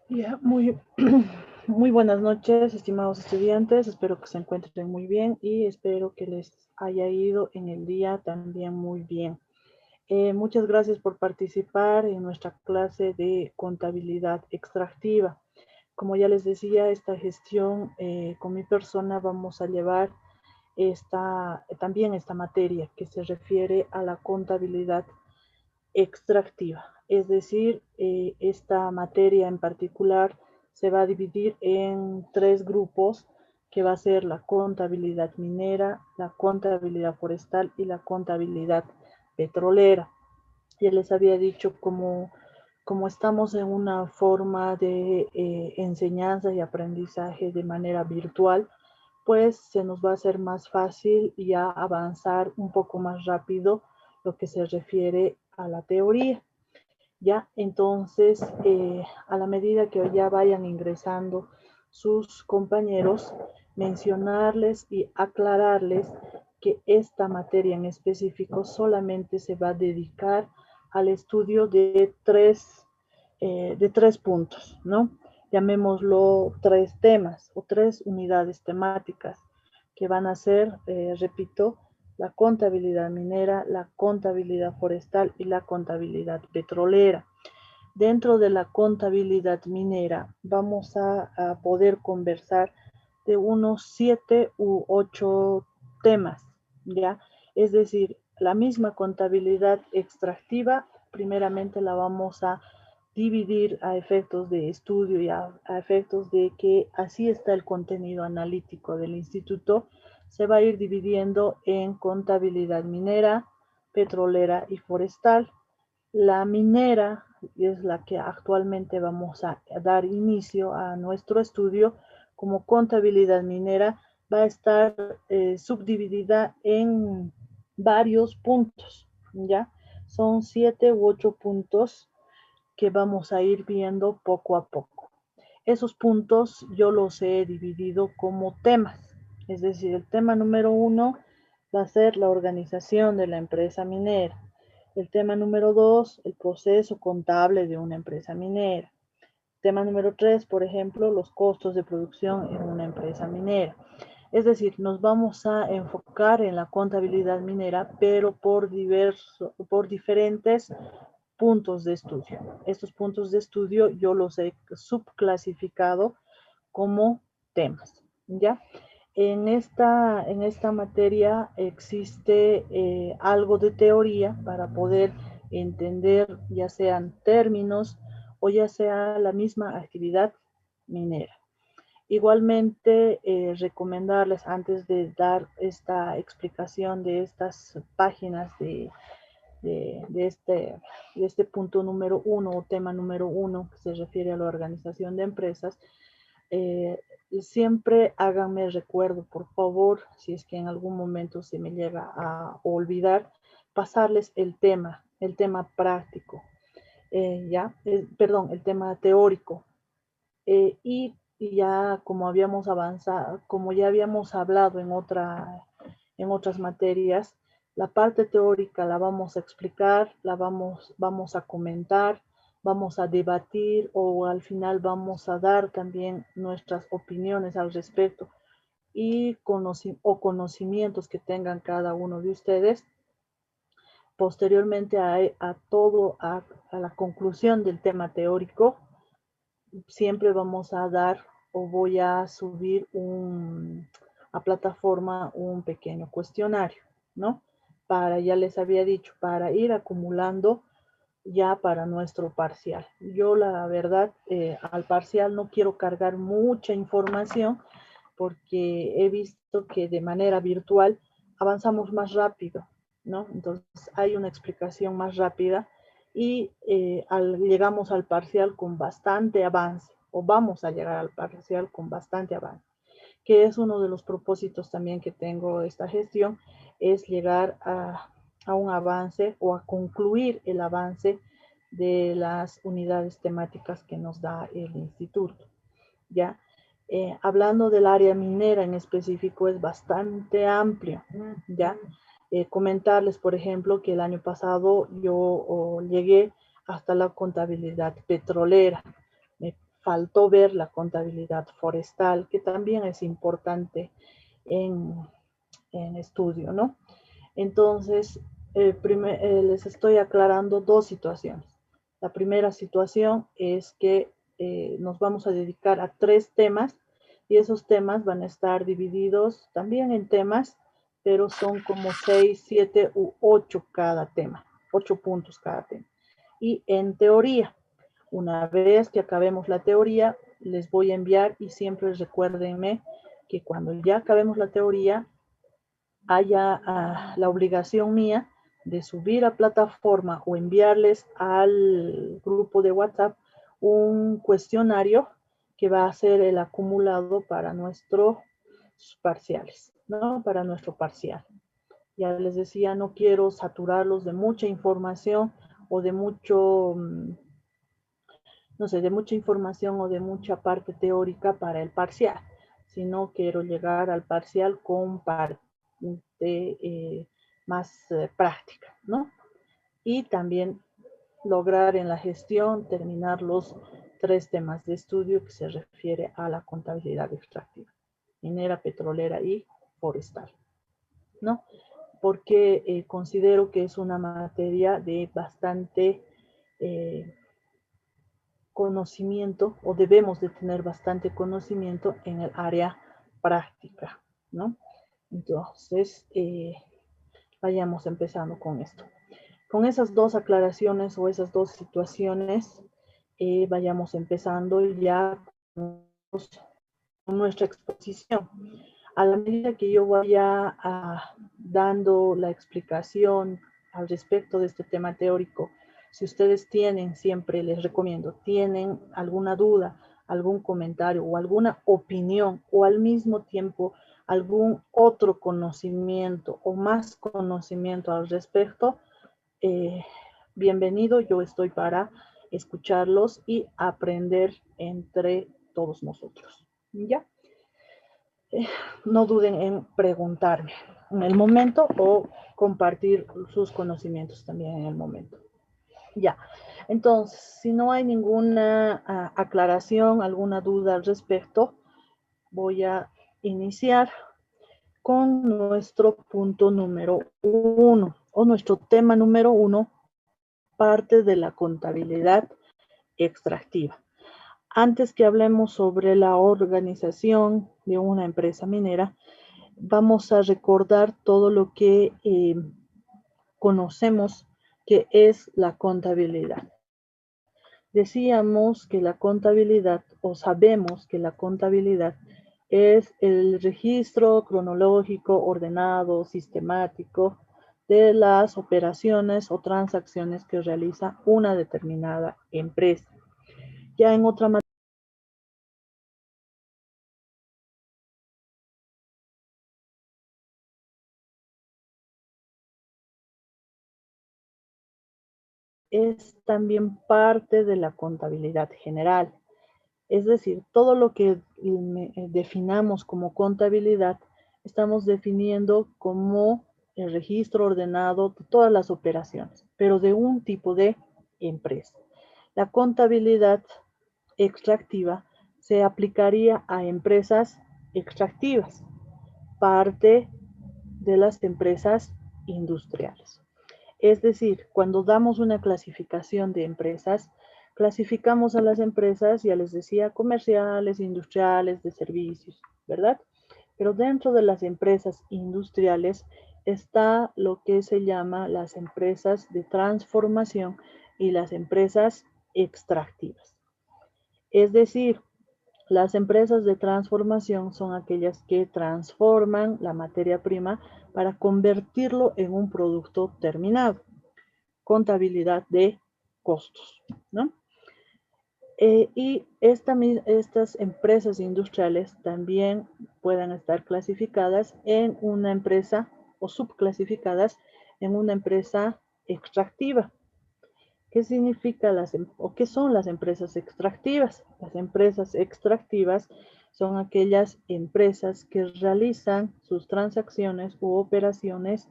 Ya, muy, muy buenas noches, estimados estudiantes. Espero que se encuentren muy bien y espero que les haya ido en el día también muy bien. Muchas gracias por participar en nuestra clase de contabilidad extractiva. Como ya les decía, esta gestión con mi persona vamos a llevar también esta materia que se refiere a la contabilidad extractiva. Es decir, esta materia en particular se va a dividir en tres grupos, que va a ser la contabilidad minera, la contabilidad forestal y la contabilidad petrolera. Ya les había dicho como estamos en una forma de enseñanza y aprendizaje de manera virtual, pues se nos va a hacer más fácil ya avanzar un poco más rápido lo que se refiere a la teoría. Ya, entonces, a la medida que ya vayan ingresando sus compañeros, mencionarles y aclararles que esta materia en específico solamente se va a dedicar al estudio de tres puntos, ¿no? Llamémoslo tres temas o tres unidades temáticas que van a ser, repito, la contabilidad minera, la contabilidad forestal y la contabilidad petrolera. Dentro de la contabilidad minera vamos a poder conversar de unos 7 u 8 temas, ¿ya? Es decir, la misma contabilidad extractiva, primeramente la vamos a dividir a efectos de estudio y a efectos de que así está el contenido analítico del instituto, se va a ir dividiendo en contabilidad minera, petrolera y forestal. La minera es la que actualmente vamos a dar inicio a nuestro estudio. Como contabilidad minera va a estar subdividida en varios puntos, ¿ya? Son 7 u 8 puntos que vamos a ir viendo poco a poco. Esos puntos yo los he dividido como temas, es decir, el tema número 1 va a ser la organización de la empresa minera. El tema número 2, el proceso contable de una empresa minera. Tema número 3, por ejemplo, los costos de producción en una empresa minera. Es decir, nos vamos a enfocar en la contabilidad minera, pero por diferentes puntos de estudio. Estos puntos de estudio yo los he subclasificado como temas, ¿ya? En esta materia existe algo de teoría para poder entender ya sean términos o ya sea la misma actividad minera. Igualmente, recomendarles antes de dar esta explicación de estas páginas de, de este, de este punto número 1 o tema número 1 que se refiere a la organización de empresas, eh, siempre háganme recuerdo, por favor, si es que en algún momento se me llega a olvidar, pasarles el tema práctico, perdón, el tema teórico. Y ya como habíamos avanzado, como ya habíamos hablado en otras materias, la parte teórica la vamos a explicar, vamos a comentar, vamos a debatir o al final vamos a dar también nuestras opiniones al respecto y conocimientos que tengan cada uno de ustedes. Posteriormente a la conclusión del tema teórico, siempre vamos a dar o voy a subir a plataforma un pequeño cuestionario, ¿no? Ya les había dicho, para ir acumulando ya para nuestro parcial. Yo la verdad, al parcial no quiero cargar mucha información porque he visto que de manera virtual avanzamos más rápido, ¿no? Entonces hay una explicación más rápida y llegamos al parcial con bastante avance, o vamos a llegar al parcial con bastante avance, que es uno de los propósitos también que tengo esta gestión, es llegar a un avance o a concluir el avance de las unidades temáticas que nos da el instituto, ¿ya? Hablando del área minera en específico es bastante amplio, ¿ya? Comentarles, por ejemplo, que el año pasado yo llegué hasta la contabilidad petrolera. Me faltó ver la contabilidad forestal, que también es importante en estudio, ¿no? Entonces, les estoy aclarando dos situaciones. La primera situación es que nos vamos a dedicar a 3 temas y esos temas van a estar divididos también en temas, pero son como 6, 7 u 8 cada tema, 8 puntos cada tema. Y en teoría, una vez que acabemos la teoría, les voy a enviar y siempre recuérdenme que cuando ya acabemos la teoría, haya la obligación mía de subir a plataforma o enviarles al grupo de WhatsApp un cuestionario que va a ser el acumulado para nuestros parciales, ¿no? Para nuestro parcial. Ya les decía, no quiero saturarlos de mucha información o de mucho, no sé, de mucha información o de mucha parte teórica para el parcial, sino quiero llegar al parcial con parte más práctica, ¿no? Y también lograr en la gestión terminar los 3 temas de estudio que se refiere a la contabilidad extractiva, minera, petrolera y forestal, ¿no? Porque considero que es una materia de bastante conocimiento o debemos de tener bastante conocimiento en el área práctica, ¿no? Entonces, vayamos empezando con esto. Con esas dos aclaraciones o esas dos situaciones, vayamos empezando ya con nuestra exposición. A la medida que yo vaya dando la explicación al respecto de este tema teórico, si ustedes tienen, siempre les recomiendo, tienen alguna duda, algún comentario o alguna opinión o al mismo tiempo algún otro conocimiento o más conocimiento al respecto, bienvenido, yo estoy para escucharlos y aprender entre todos nosotros. ¿Ya? No duden en preguntarme en el momento o compartir sus conocimientos también en el momento. Ya, entonces, si no hay ninguna aclaración, alguna duda al respecto, voy a iniciar con nuestro punto número 1 o nuestro tema número 1, parte de la contabilidad extractiva. Antes que hablemos sobre la organización de una empresa minera, vamos a recordar todo lo que conocemos que es la contabilidad. Decíamos que la contabilidad, o sabemos que la contabilidad es el registro cronológico, ordenado, sistemático de las operaciones o transacciones que realiza una determinada empresa. Ya en otra manera, es también parte de la contabilidad general. Es decir, todo lo que definamos como contabilidad, estamos definiendo como el registro ordenado de todas las operaciones, pero de un tipo de empresa. La contabilidad extractiva se aplicaría a empresas extractivas, parte de las empresas industriales. Es decir, cuando damos una clasificación de empresas, clasificamos a las empresas, ya les decía, comerciales, industriales, de servicios, ¿verdad? Pero dentro de las empresas industriales está lo que se llama las empresas de transformación y las empresas extractivas. Es decir, las empresas de transformación son aquellas que transforman la materia prima para convertirlo en un producto terminado. Contabilidad de costos, ¿no? Y estas empresas industriales también pueden estar clasificadas en una empresa o subclasificadas en una empresa extractiva. ¿Qué significa o qué son las empresas extractivas? Las empresas extractivas son aquellas empresas que realizan sus transacciones u operaciones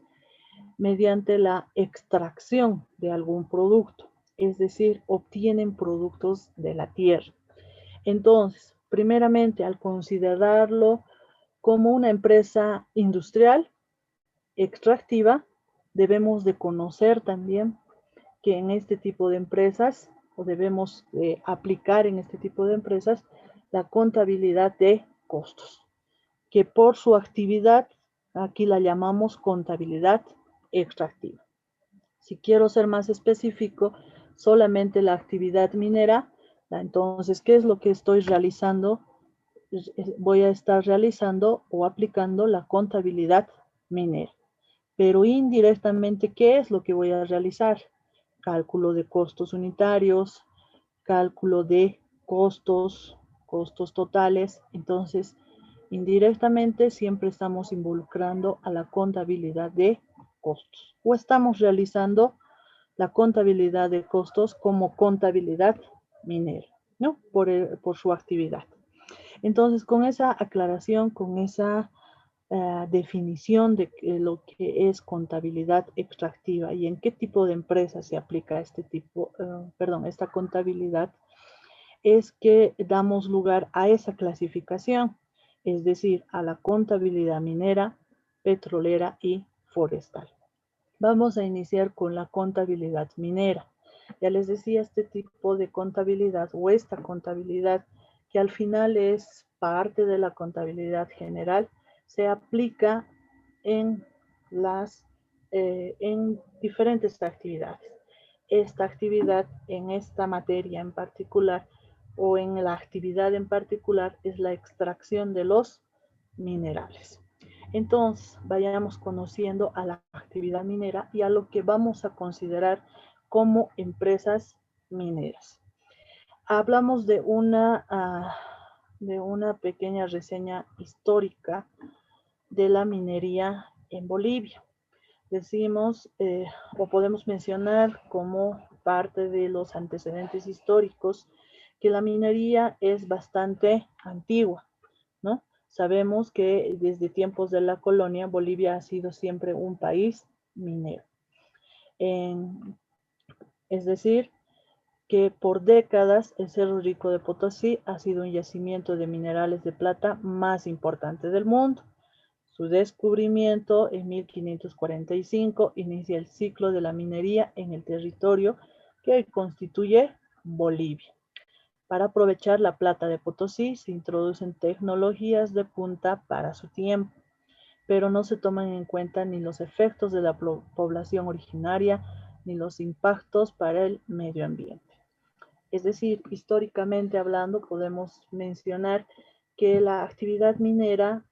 mediante la extracción de algún producto, es decir, obtienen productos de la tierra. Entonces, primeramente, al considerarlo como una empresa industrial extractiva, debemos de conocer también que en este tipo de empresas, o debemos aplicar en este tipo de empresas, la contabilidad de costos, que por su actividad, aquí la llamamos contabilidad extractiva. Si quiero ser más específico, solamente la actividad minera, entonces, ¿qué es lo que estoy realizando? Voy a estar realizando o aplicando la contabilidad minera. Pero indirectamente, ¿qué es lo que voy a realizar? Cálculo de costos unitarios, cálculo de costos totales. Entonces, indirectamente siempre estamos involucrando a la contabilidad de costos o estamos realizando la contabilidad de costos como contabilidad minera, ¿no? Por su actividad. Entonces, con esa aclaración, con esa definición de lo que es contabilidad extractiva y en qué tipo de empresa se aplica esta contabilidad, es que damos lugar a esa clasificación, es decir, a la contabilidad minera, petrolera y forestal. Vamos a iniciar con la contabilidad minera. Ya les decía, este tipo de contabilidad o esta contabilidad, que al final es parte de la contabilidad general, se aplica en en diferentes actividades. Esta actividad en esta materia en particular o en la actividad en particular es la extracción de los minerales. Entonces, vayamos conociendo a la actividad minera y a lo que vamos a considerar como empresas mineras. Hablamos de una pequeña reseña histórica de la minería en Bolivia. Decimos o podemos mencionar como parte de los antecedentes históricos que la minería es bastante antigua, ¿no? Sabemos que desde tiempos de la colonia Bolivia ha sido siempre un país minero. Es decir, que por décadas el Cerro Rico de Potosí ha sido un yacimiento de minerales de plata más importante del mundo. Su descubrimiento en 1545 inicia el ciclo de la minería en el territorio que hoy constituye Bolivia. Para aprovechar la plata de Potosí se introducen tecnologías de punta para su tiempo, pero no se toman en cuenta ni los efectos de la población originaria ni los impactos para el medio ambiente. Es decir, históricamente hablando, podemos mencionar que la actividad minera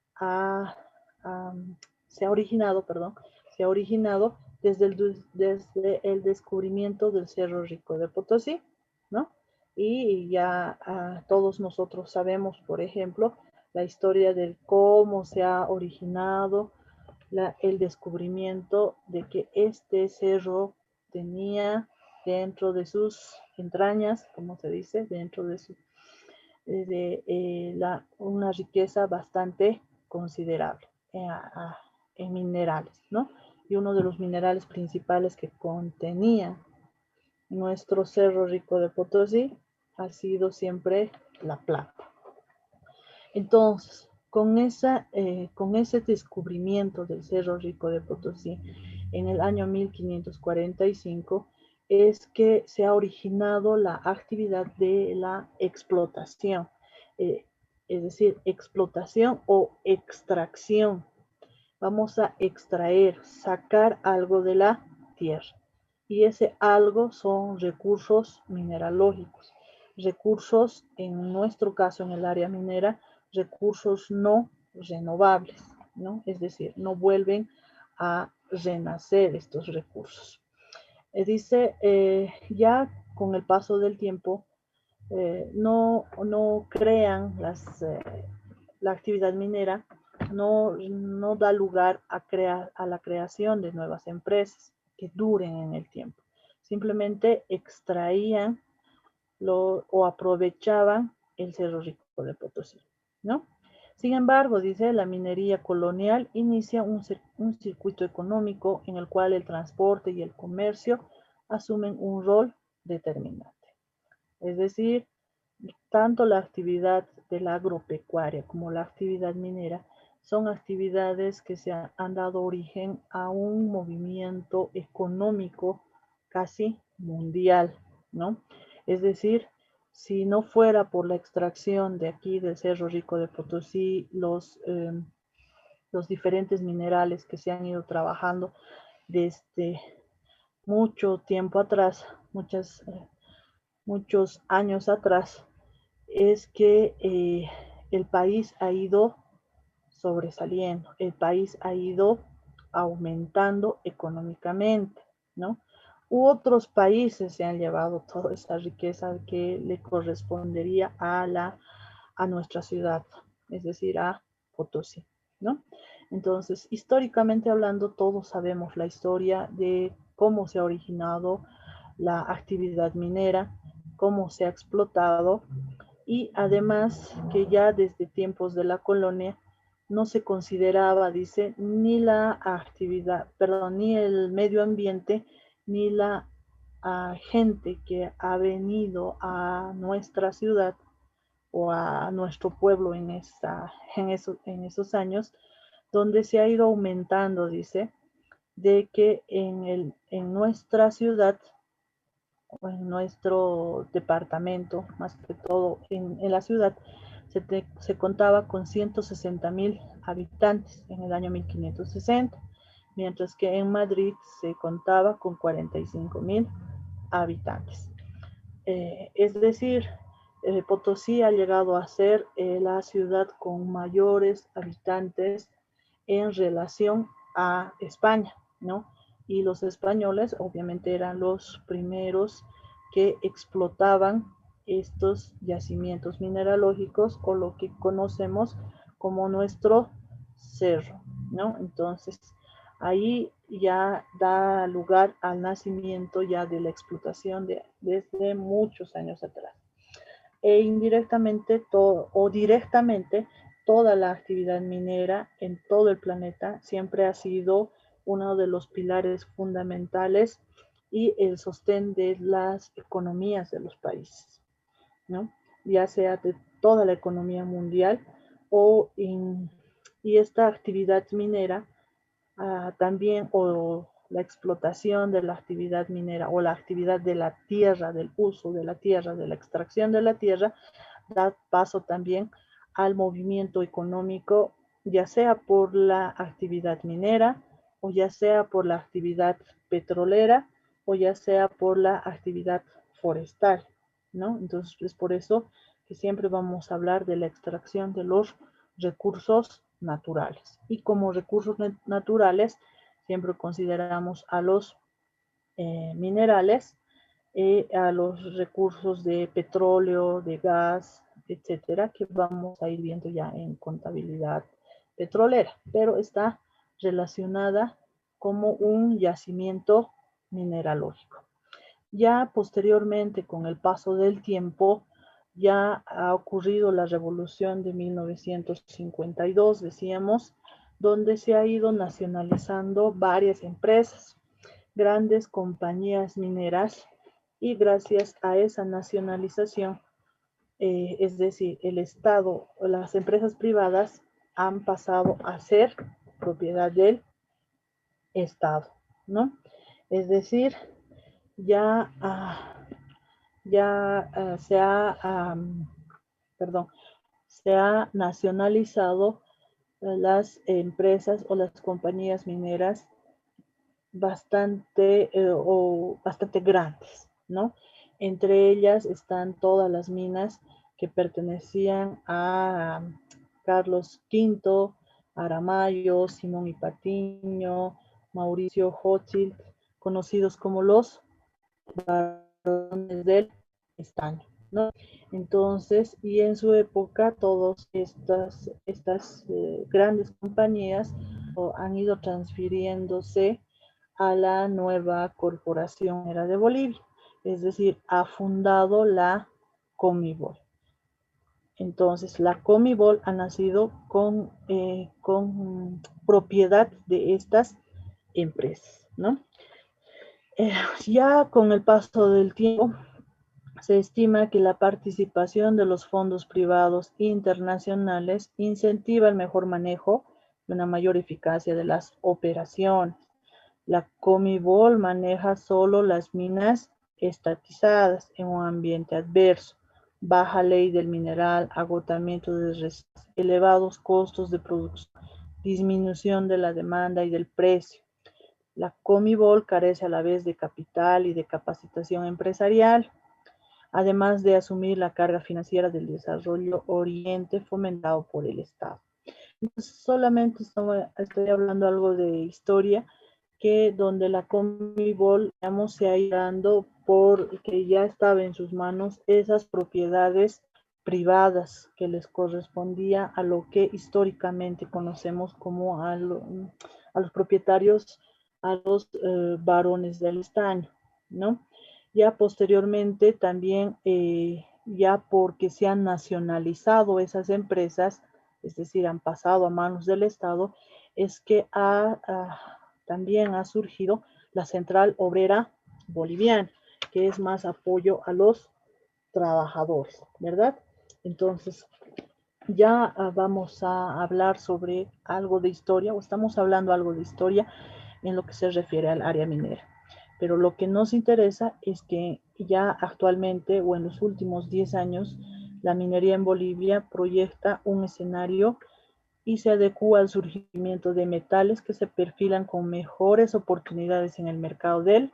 se ha originado desde el descubrimiento del Cerro Rico de Potosí, ¿no? Y ya todos nosotros sabemos, por ejemplo, la historia de cómo se ha originado el descubrimiento de que este cerro tenía dentro de sus entrañas, como se dice, dentro de una riqueza bastante considerable en minerales, ¿no? Y uno de los minerales principales que contenía nuestro Cerro Rico de Potosí ha sido siempre la plata. Entonces, con ese descubrimiento del Cerro Rico de Potosí en el año 1545, es que se ha originado la actividad de la explotación, eh, es decir, explotación o extracción. Vamos a extraer, sacar algo de la tierra. Y ese algo son recursos mineralógicos, recursos, en nuestro caso en el área minera, recursos no renovables, ¿no? Es decir, no vuelven a renacer estos recursos. Dice, ya con el paso del tiempo, no crean la actividad minera, no da lugar a la creación de nuevas empresas que duren en el tiempo. Simplemente extraían o aprovechaban el Cerro Rico de Potosí, ¿no? Sin embargo, dice, la minería colonial inicia un circuito económico en el cual el transporte y el comercio asumen un rol determinante. Es decir, Tanto la actividad de la agropecuaria como la actividad minera son actividades que han dado origen a un movimiento económico casi mundial, ¿no? Es decir, si no fuera por la extracción de aquí del Cerro Rico de Potosí, los diferentes minerales que se han ido trabajando desde mucho tiempo atrás, muchos años atrás, es que el país ha ido sobresaliendo, el país ha ido aumentando económicamente, ¿no? U otros países se han llevado toda esa riqueza que le correspondería a nuestra ciudad, es decir, a Potosí, ¿no? Entonces, históricamente hablando, todos sabemos la historia de cómo se ha originado la actividad minera, cómo se ha explotado y además que ya desde tiempos de la colonia no se consideraba, dice, ni la actividad, perdón, ni el medio ambiente, ni la gente que ha venido a nuestra ciudad o a nuestro pueblo en esos años, donde se ha ido aumentando, dice, de que en nuestra ciudad o en nuestro departamento, más que todo en la ciudad, se contaba con 160.000 habitantes en el año 1560, mientras que en Madrid se contaba con 45.000 habitantes. Es decir, Potosí ha llegado a ser la ciudad con mayores habitantes en relación a España, ¿no? Y los españoles obviamente eran los primeros que explotaban estos yacimientos mineralógicos o lo que conocemos como nuestro cerro, ¿no? Entonces, ahí ya da lugar al nacimiento ya de la explotación desde muchos años atrás. E indirectamente o directamente toda la actividad minera en todo el planeta siempre ha sido uno de los pilares fundamentales y el sostén de las economías de los países, ¿no? Ya sea de toda la economía mundial o y esta actividad minera también o la explotación de la actividad minera o la actividad de la tierra, del uso de la tierra, de la extracción de la tierra, da paso también al movimiento económico, ya sea por la actividad minera o ya sea por la actividad petrolera o ya sea por la actividad forestal, ¿no? Entonces es por eso que siempre vamos a hablar de la extracción de los recursos naturales. Y como recursos naturales, siempre consideramos a los minerales, a los recursos de petróleo, de gas, etcétera, que vamos a ir viendo ya en contabilidad petrolera, pero está relacionada como un yacimiento mineralógico. Ya posteriormente, con el paso del tiempo, ya ha ocurrido la revolución de 1952, decíamos, donde se ha ido nacionalizando varias empresas, grandes compañías mineras, y gracias a esa nacionalización, es decir, el Estado o las empresas privadas han pasado a ser propiedad del Estado, ¿no? Es decir, ya se ha, perdón, se ha nacionalizado las empresas o las compañías mineras bastante grandes, ¿no? Entre ellas están todas las minas que pertenecían a Carlos V, Aramayo, Simón y Patiño, Mauricio Hochschild, conocidos como los del estaño, ¿no? Entonces, y en su época, todas estas grandes compañías han ido transfiriéndose a la nueva Corporación Minera de Bolivia, es decir, ha fundado la Comibol. Entonces, la Comibol ha nacido con propiedad de estas empresas, ¿no? Ya con el paso del tiempo Se estima que la participación de los fondos privados internacionales incentiva el mejor manejo y una mayor eficacia de las operaciones. La Comibol maneja solo las minas estatizadas en un ambiente adverso, baja ley del mineral, agotamiento de reservas, elevados costos de producción, disminución de la demanda y del precio. La Comibol carece a la vez de capital y de capacitación empresarial, además de asumir la carga financiera del desarrollo oriente fomentado por el Estado. Entonces, solamente estoy hablando algo de historia, que donde la Comibol, digamos, se ha ido dando porque ya estaba en sus manos esas propiedades privadas que les correspondía a lo que históricamente conocemos como a los propietarios, a los varones del estaño, ¿no? Ya posteriormente también, ya porque se han nacionalizado esas empresas, es decir, han pasado a manos del Estado, es que también ha surgido la Central Obrera Boliviana, que es más apoyo a los trabajadores, ¿verdad? Entonces, ya vamos a hablar sobre algo de historia, o estamos hablando algo de historia en lo que se refiere al área minera. Pero lo que nos interesa es que ya actualmente o en los últimos 10 años, la minería en Bolivia proyecta un escenario y se adecua al surgimiento de metales que se perfilan con mejores oportunidades en el mercado del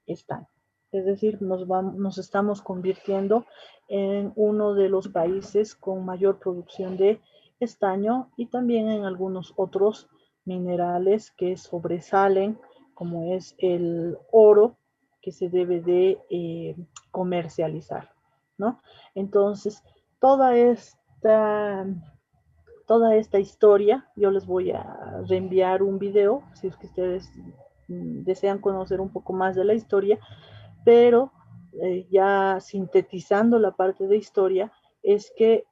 estaño. Es decir, nos estamos convirtiendo en uno de los países con mayor producción de estaño y también en algunos otros minerales que sobresalen, como es el oro, que se debe de comercializar, ¿no? Entonces, toda esta historia, yo les voy a reenviar un video, si es que ustedes desean conocer un poco más de la historia, pero ya sintetizando la parte de historia, es que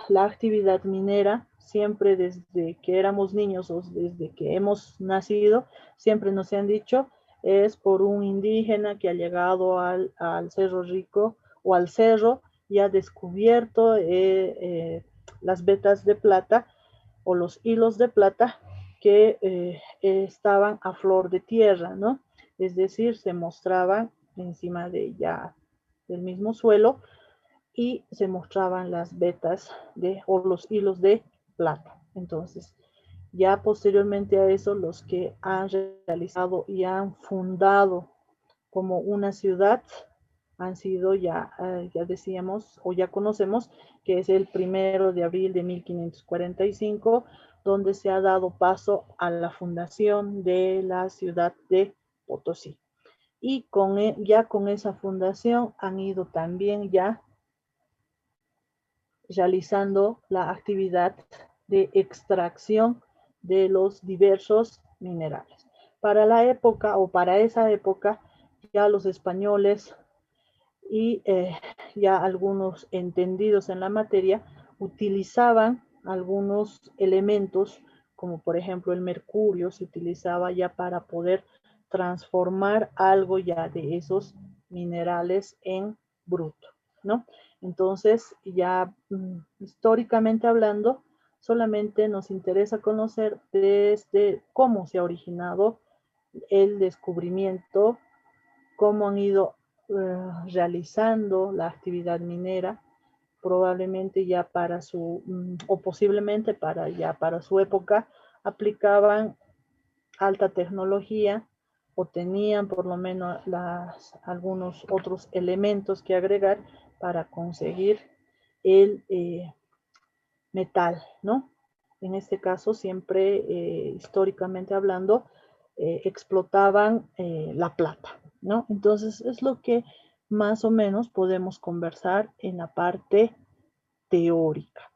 la actividad minera, siempre desde que éramos niños o desde que hemos nacido, siempre nos han dicho, es por un indígena que ha llegado al Cerro Rico o al cerro y ha descubierto las vetas de plata o los hilos de plata que estaban a flor de tierra, ¿no? Es decir, se mostraban encima del mismo suelo y se mostraban las vetas o los hilos de plata. Entonces, ya posteriormente a eso, los que han realizado y han fundado como una ciudad han sido ya decíamos o ya conocemos que es el 1 de abril de 1545, donde se ha dado paso a la fundación de la ciudad de Potosí. Y ya con esa fundación han ido también ya realizando la actividad de extracción de los diversos minerales. Para la época o para esa época, ya los españoles y ya algunos entendidos en la materia utilizaban algunos elementos, como por ejemplo el mercurio, se utilizaba ya para poder transformar algo ya de esos minerales en bruto, ¿no? Entonces, ya históricamente hablando, solamente nos interesa conocer desde cómo se ha originado el descubrimiento, cómo han ido realizando la actividad minera, probablemente ya para o posiblemente para su época, aplicaban alta tecnología o tenían por lo menos algunos otros elementos que agregar para conseguir el metal, ¿no? En este caso, siempre históricamente hablando, explotaban la plata, ¿no? Entonces, es lo que más o menos podemos conversar en la parte teórica.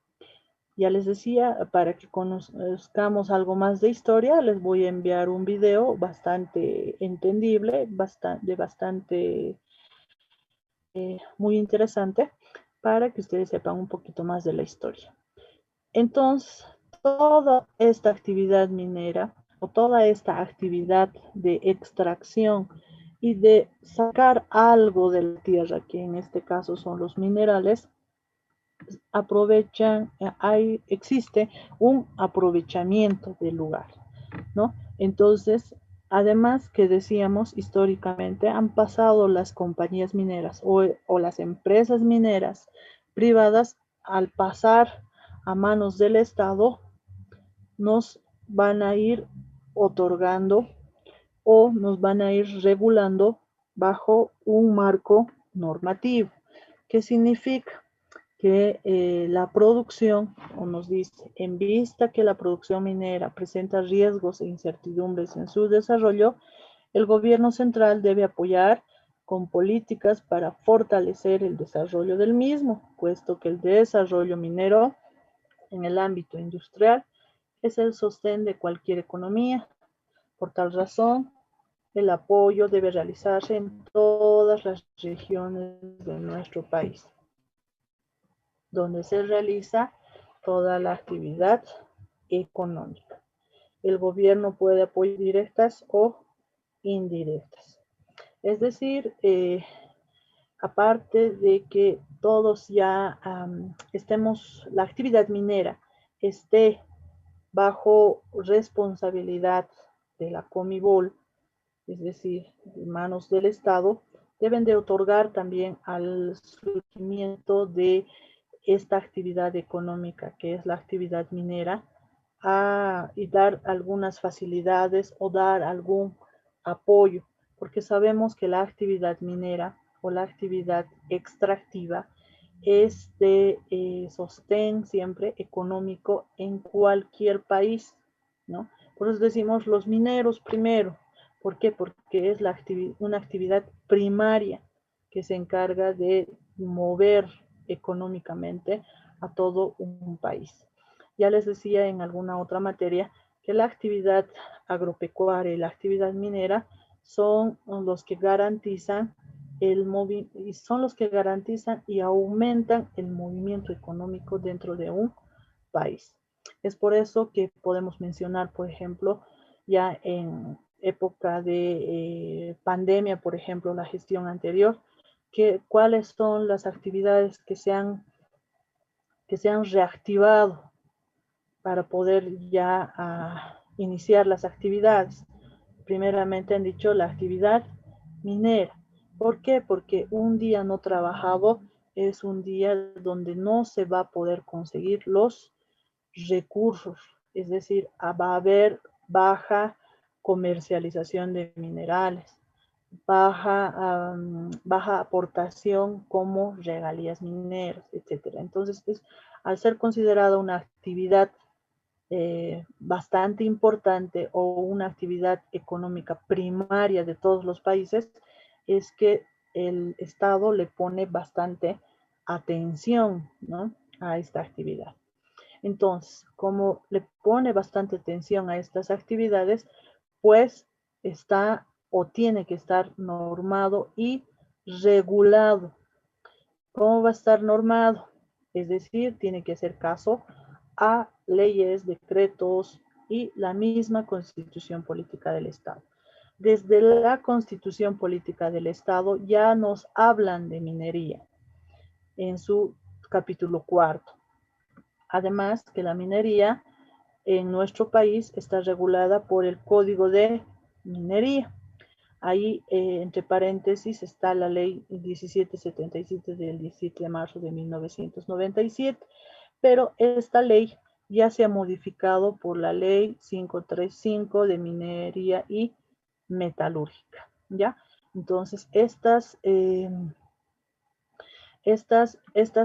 Ya les decía, para que conozcamos algo más de historia, les voy a enviar un video bastante entendible, bastante muy interesante, para que ustedes sepan un poquito más de la historia. Entonces, toda esta actividad minera o toda esta actividad de extracción y de sacar algo de la tierra, que en este caso son los minerales, existe un aprovechamiento del lugar, ¿no? Entonces, además que decíamos históricamente, han pasado las compañías mineras o las empresas mineras privadas, al pasar a manos del Estado, nos van a ir otorgando o nos van a ir regulando bajo un marco normativo. ¿Qué significa? Que la producción, o nos dice, en vista que la producción minera presenta riesgos e incertidumbres en su desarrollo, el gobierno central debe apoyar con políticas para fortalecer el desarrollo del mismo, puesto que el desarrollo minero en el ámbito industrial es el sostén de cualquier economía. Por tal razón, el apoyo debe realizarse en todas las regiones de nuestro país, donde se realiza toda la actividad económica. El gobierno puede apoyar directas o indirectas. Es decir, aparte de que todos ya la actividad minera esté bajo responsabilidad de la Comibol, es decir, de manos del Estado, deben de otorgar también al surgimiento de esta actividad económica, que es la actividad minera, y dar algunas facilidades o dar algún apoyo, porque sabemos que la actividad minera o la actividad extractiva es de sostén siempre económico en cualquier país, ¿no? Por eso decimos los mineros primero. ¿Por qué? Porque es una actividad primaria que se encarga de mover económicamente a todo un país. Ya les decía en alguna otra materia que la actividad agropecuaria y la actividad minera son los que garantizan y aumentan el movimiento económico dentro de un país. Es por eso que podemos mencionar, por ejemplo, ya en época de pandemia, por ejemplo, la gestión anterior, cuáles son las actividades que se han reactivado para poder ya iniciar las actividades. Primeramente han dicho la actividad minera. ¿Por qué? Porque un día no trabajado es un día donde no se va a poder conseguir los recursos, es decir, va a haber baja comercialización de minerales, baja aportación como regalías mineras, etcétera. Entonces, al ser considerada una actividad bastante importante o una actividad económica primaria de todos los países, es que el Estado le pone bastante atención, ¿no?, a esta actividad. Entonces, como le pone bastante atención a estas actividades, pues está o tiene que estar normado y regulado. ¿Cómo va a estar normado? Es decir, tiene que hacer caso a leyes, decretos y la misma Constitución Política del Estado. Desde la Constitución Política del Estado ya nos hablan de minería en su capítulo 4. Además que la minería en nuestro país está regulada por el Código de Minería. Ahí, entre paréntesis, está la ley 1777 del 17 de marzo de 1997, pero esta ley ya se ha modificado por la ley 535 de minería y metalúrgica, ¿ya? Entonces, estas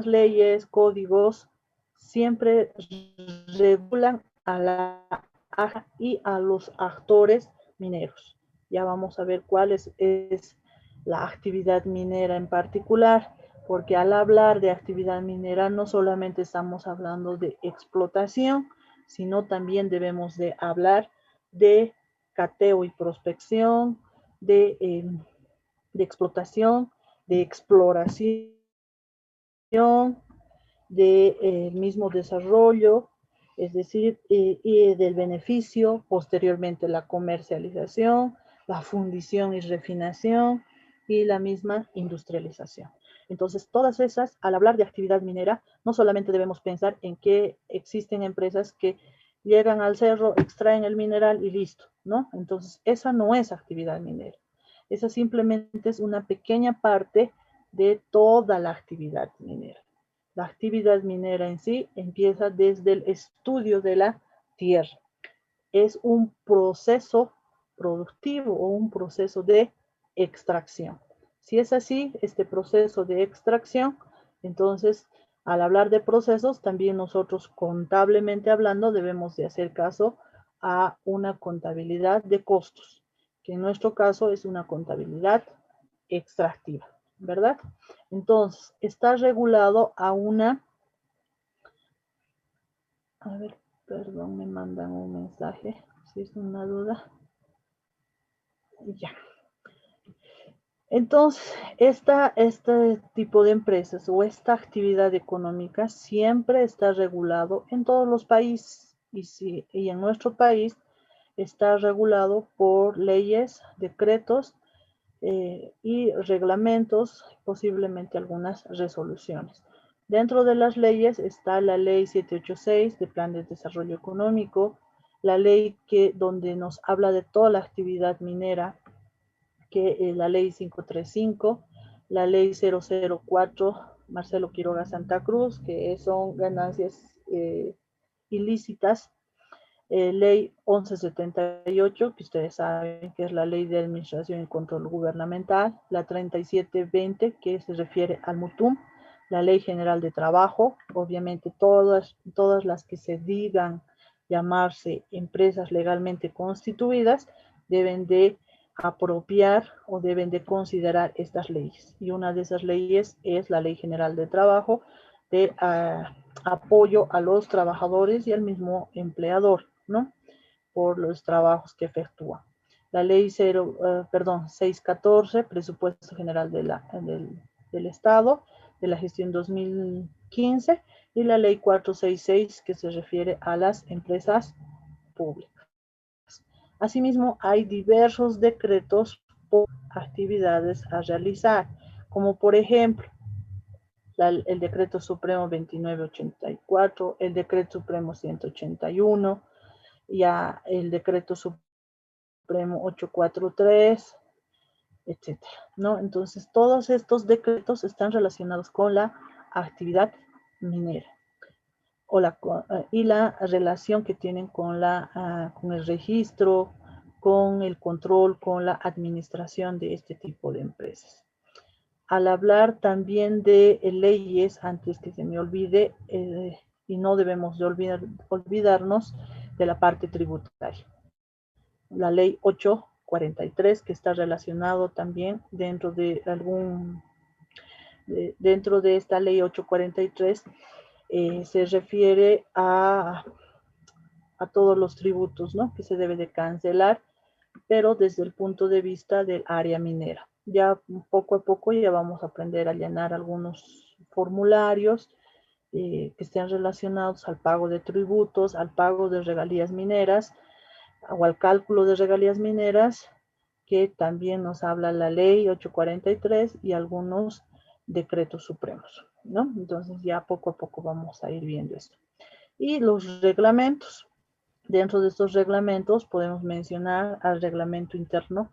leyes, códigos, siempre regulan a la AJA y a los actores mineros. Ya vamos a ver cuál es la actividad minera en particular, porque al hablar de actividad minera no solamente estamos hablando de explotación, sino también debemos de hablar de cateo y prospección, de explotación, de exploración, del mismo desarrollo, es decir, y del beneficio, posteriormente la comercialización, la fundición y refinación y la misma industrialización. Entonces, todas esas, al hablar de actividad minera, no solamente debemos pensar en que existen empresas que llegan al cerro, extraen el mineral y listo, ¿no? Entonces, esa no es actividad minera. Esa simplemente es una pequeña parte de toda la actividad minera. La actividad minera en sí empieza desde el estudio de la tierra. Es un proceso productivo o un proceso de extracción. Si es así, este proceso de extracción, entonces al hablar de procesos, también nosotros contablemente hablando debemos de hacer caso a una contabilidad de costos, que en nuestro caso es una contabilidad extractiva, ¿verdad? Entonces, está regulado a una... A ver, perdón, me mandan un mensaje, si es una duda. Ya. Entonces, este tipo de empresas o esta actividad económica siempre está regulado en todos los países y en nuestro país está regulado por leyes, decretos y reglamentos, posiblemente algunas resoluciones. Dentro de las leyes está la ley 786 de Plan de Desarrollo Económico, la ley donde nos habla de toda la actividad minera, que es la ley 535, la ley 004, Marcelo Quiroga Santa Cruz, que son ganancias ilícitas, ley 1178, que ustedes saben que es la ley de administración y control gubernamental, la 3720, que se refiere al MUTUM, la ley general de trabajo, obviamente todas las que se digan llamarse empresas legalmente constituidas deben de apropiar o deben de considerar estas leyes. Y una de esas leyes es la Ley General de Trabajo de apoyo a los trabajadores y al mismo empleador, ¿no? Por los trabajos que efectúan. La ley 614, Presupuesto General del Estado, de la gestión 2015, y la ley 466, que se refiere a las empresas públicas. Asimismo, hay diversos decretos por actividades a realizar, como por ejemplo, el Decreto Supremo 2984, el Decreto Supremo 181, ya el Decreto Supremo 843, etcétera, ¿no? Entonces, todos estos decretos están relacionados con la actividad minera y la relación que tienen con el registro, con el control, con la administración de este tipo de empresas. Al hablar también de leyes, antes que se me olvide, y no debemos de olvidarnos de la parte tributaria. La ley 843, que está relacionado también dentro de esta ley 843, se refiere a todos los tributos, ¿no?, que se debe de cancelar, pero desde el punto de vista del área minera. Ya poco a poco ya vamos a aprender a llenar algunos formularios que estén relacionados al pago de tributos, al pago de regalías mineras o al cálculo de regalías mineras, que también nos habla la ley 843 y algunos decretos supremos, ¿no? Entonces ya poco a poco vamos a ir viendo esto. Y los reglamentos. Dentro de estos reglamentos podemos mencionar al reglamento interno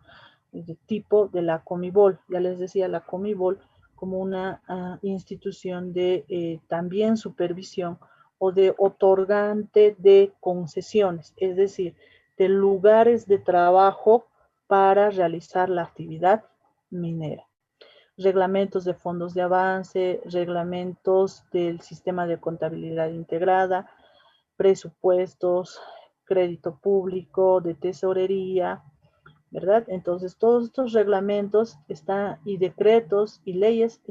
de tipo de la Comibol. Ya les decía, la Comibol como una institución de también supervisión o de otorgante de concesiones, es decir, de lugares de trabajo para realizar la actividad minera. Reglamentos de fondos de avance, reglamentos del sistema de contabilidad integrada, presupuestos, crédito público, de tesorería, ¿verdad? Entonces, todos estos reglamentos y decretos y leyes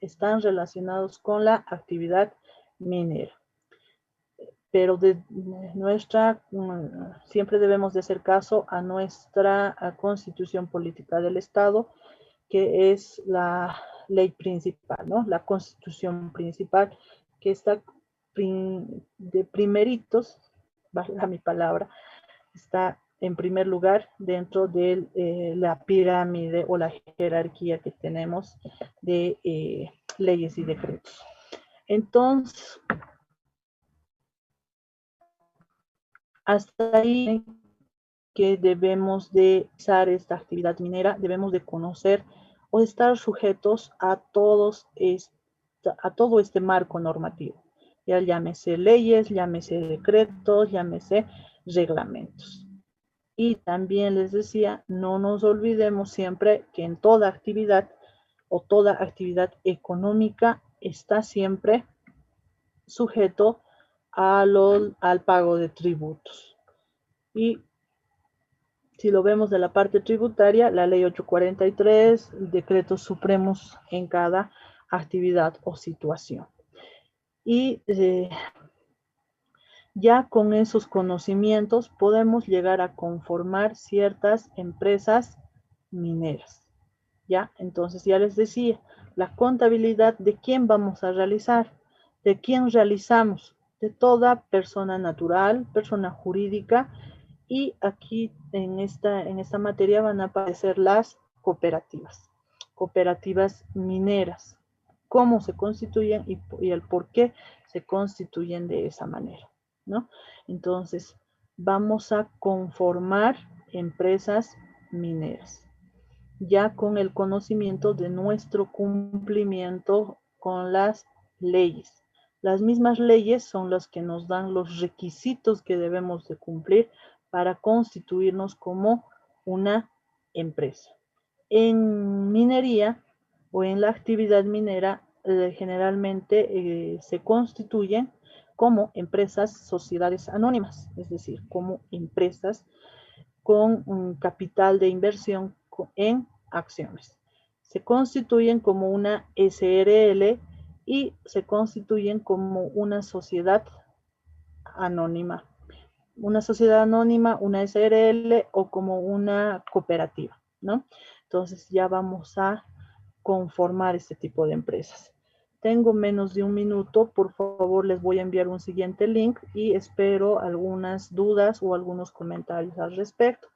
están relacionados con la actividad minera. Pero siempre debemos de hacer caso a nuestra constitución política del Estado, que es la ley principal, ¿no? La constitución principal, que está de primeritos, valga mi palabra, está en primer lugar dentro de la pirámide o la jerarquía que tenemos de leyes y decretos. Entonces, hasta ahí que debemos de usar esta actividad minera, debemos de conocer o estar sujetos a todo este marco normativo. Ya llámese leyes, llámese decretos, llámese reglamentos. Y también les decía, no nos olvidemos siempre que en toda actividad o toda actividad económica está siempre sujeto al pago de tributos. Y si lo vemos de la parte tributaria, la ley 843, decretos supremos en cada actividad o situación. Y ya con esos conocimientos podemos llegar a conformar ciertas empresas mineras. ¿Ya? Entonces ya les decía, la contabilidad de quién vamos a realizar, de quién realizamos, de toda persona natural, persona jurídica, y aquí en esta materia van a aparecer las cooperativas mineras, cómo se constituyen y el por qué se constituyen de esa manera, ¿no? Entonces, vamos a conformar empresas mineras, ya con el conocimiento de nuestro cumplimiento con las leyes. Las mismas leyes son las que nos dan los requisitos que debemos de cumplir para constituirnos como una empresa. En minería o en la actividad minera, generalmente se constituyen como empresas, sociedades anónimas, es decir, como empresas con un capital de inversión en acciones. Se constituyen como una SRL y se constituyen como una sociedad anónima. Una sociedad anónima, una SRL o como una cooperativa, ¿no? Entonces ya vamos a conformar este tipo de empresas. Tengo menos de un minuto, por favor les voy a enviar un siguiente link y espero algunas dudas o algunos comentarios al respecto.